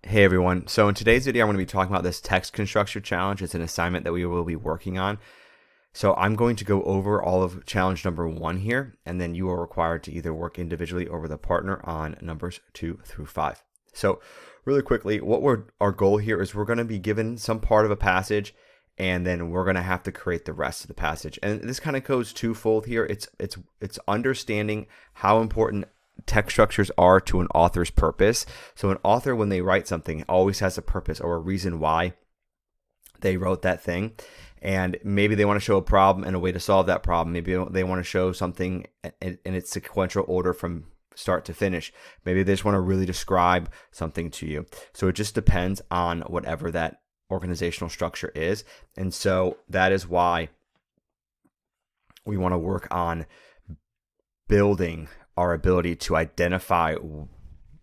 Hey everyone. So in today's video, I'm going to be talking about this text constructor challenge. It's an assignment that we will be working on. So I'm going to go over all of challenge number 1 here, and then you are required to either work individually or with a partner on numbers 2 through 5. So really quickly, our goal here is we're going to be given some part of a passage, and then we're going to have to create the rest of the passage. And this kind of goes twofold here. It's understanding how important text structures are to an author's purpose. So an author, when they write something, always has a purpose or a reason why they wrote that thing. And maybe they want to show a problem and a way to solve that problem. Maybe they want to show something in its sequential order from start to finish. Maybe they just want to really describe something to you. So it just depends on whatever that organizational structure is. And so that is why we want to work on building our ability to identify,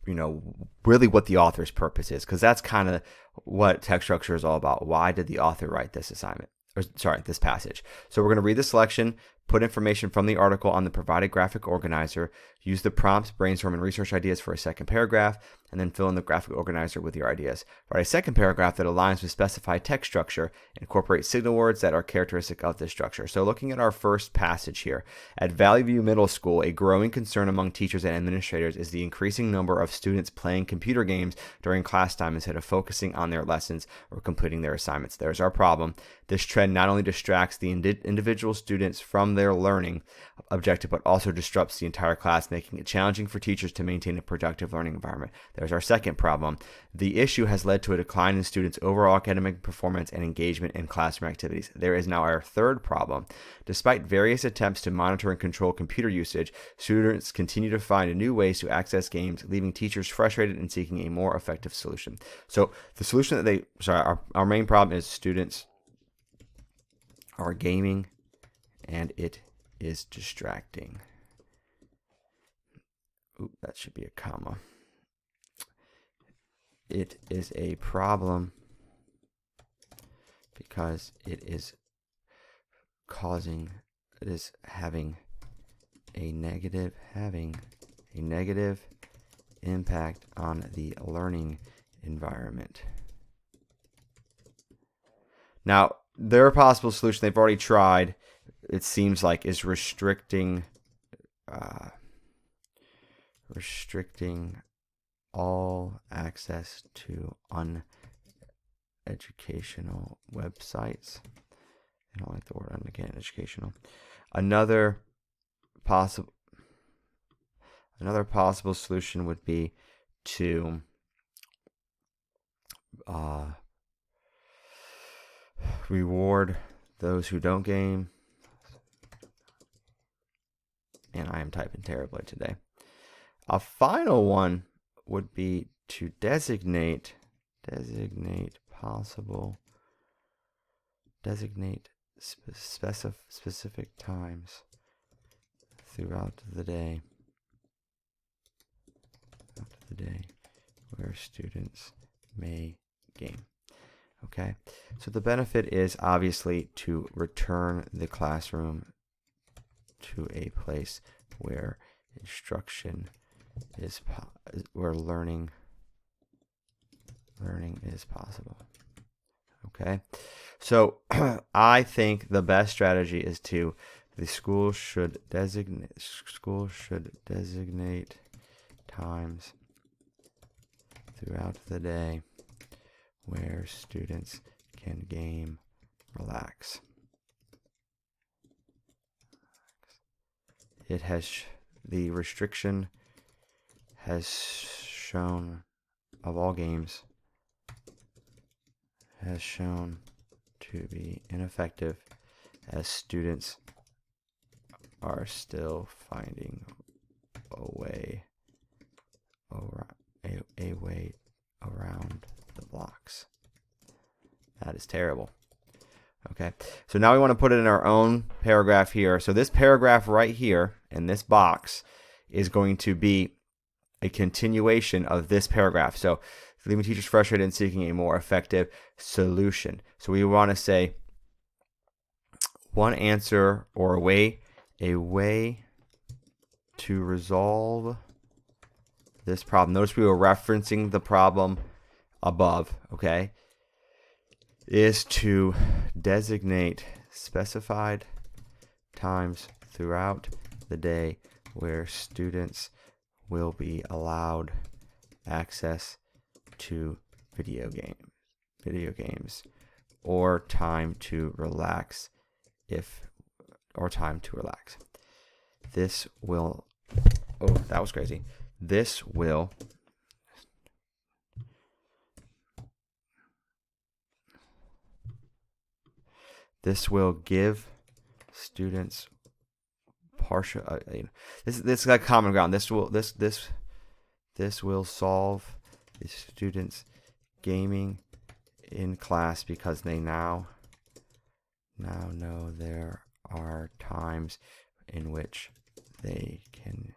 really what the author's purpose is, because that's kind of what text structure is all about. Why did the author write this this passage? So we're going to read the selection, put information from the article on the provided graphic organizer, use the prompts, brainstorm and research ideas for a second paragraph, and then fill in the graphic organizer with your ideas. Write a second paragraph that aligns with specified text structure, incorporate signal words that are characteristic of this structure. So looking at our first passage here, at Valley View Middle School, a growing concern among teachers and administrators is the increasing number of students playing computer games during class time instead of focusing on their lessons or completing their assignments. There's our problem. This trend not only distracts the individual students from their learning objective, but also disrupts the entire class, making it challenging for teachers to maintain a productive learning environment. There's our second problem. The issue has led to a decline in students' overall academic performance and engagement in classroom activities. There is now our third problem. Despite various attempts to monitor and control computer usage, students continue to find new ways to access games, leaving teachers frustrated and seeking a more effective solution. So the solution that our main problem is students are gaming and it is distracting. Ooh, that should be a comma. It is a problem because it is having a negative impact on the learning environment. Now, their possible solution they've already tried, it seems like, is restricting all access to uneducational websites. I don't like the word uneducational. Another possible solution would be to reward those who don't game. And I am typing terribly today. A final one would be to designate specific times throughout the day where students may game. Okay, so the benefit is obviously to return the classroom to a place where instruction is where learning is possible. Okay, so I think the best strategy is the school should designate times throughout the day where students can game, relax. The restriction has shown of all games has shown to be ineffective, as students are still finding a way around the blocks. That is terrible. Okay, so now we want to put it in our own paragraph here. So this paragraph right here in this box is going to be a continuation of this paragraph. So leaving teachers frustrated and seeking a more effective solution. So we want to say one answer or a way to resolve this problem. Notice we were referencing the problem above, okay, is to designate specified times throughout the day where students will be allowed access to video games, or time to relax This will, oh, that was crazy. This will give students partial. This is like common ground. This will solve the students' gaming in class because they now know there are times in which they can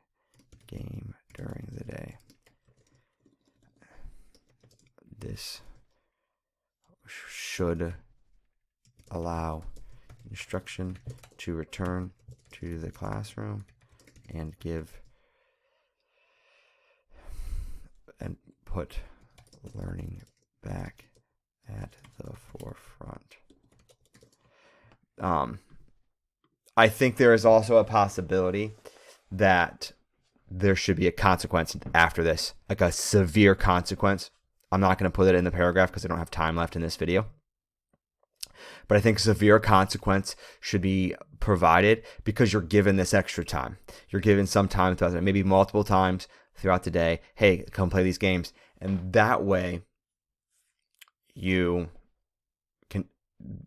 game during the day. This should allow instruction to return to the classroom and put learning back at the forefront. I think there is also a possibility that there should be a consequence after this, like a severe consequence. I'm not going to put it in the paragraph because I don't have time left in this video. But I think severe consequence should be provided because you're given this extra time. You're given some time throughout the day, maybe multiple times throughout the day. Hey, come play these games. And that way you can,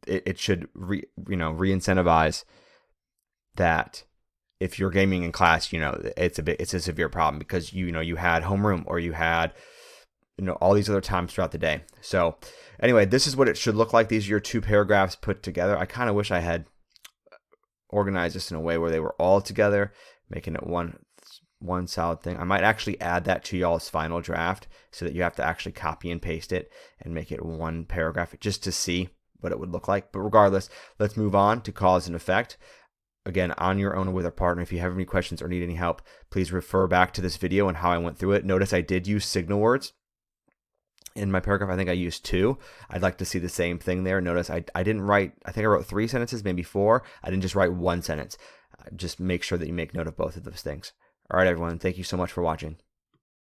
it should re-incentivize that if you're gaming in class, it's a severe problem because you had homeroom or you had all these other times throughout the day. So anyway, this is what it should look like. These are your 2 paragraphs put together. I kind of wish I had organized this in a way where they were all together, making it one solid thing. I might actually add that to y'all's final draft so that you have to actually copy and paste it and make it one paragraph just to see what it would look like. But regardless, let's move on to cause and effect. Again, on your own or with a partner. If you have any questions or need any help, please refer back to this video and how I went through it. Notice I did use signal words. In my paragraph, I think I used 2. I'd like to see the same thing there. Notice I didn't write, I think I wrote 3 sentences, maybe 4. I didn't just write 1 sentence. Just make sure that you make note of both of those things. All right, everyone. Thank you so much for watching.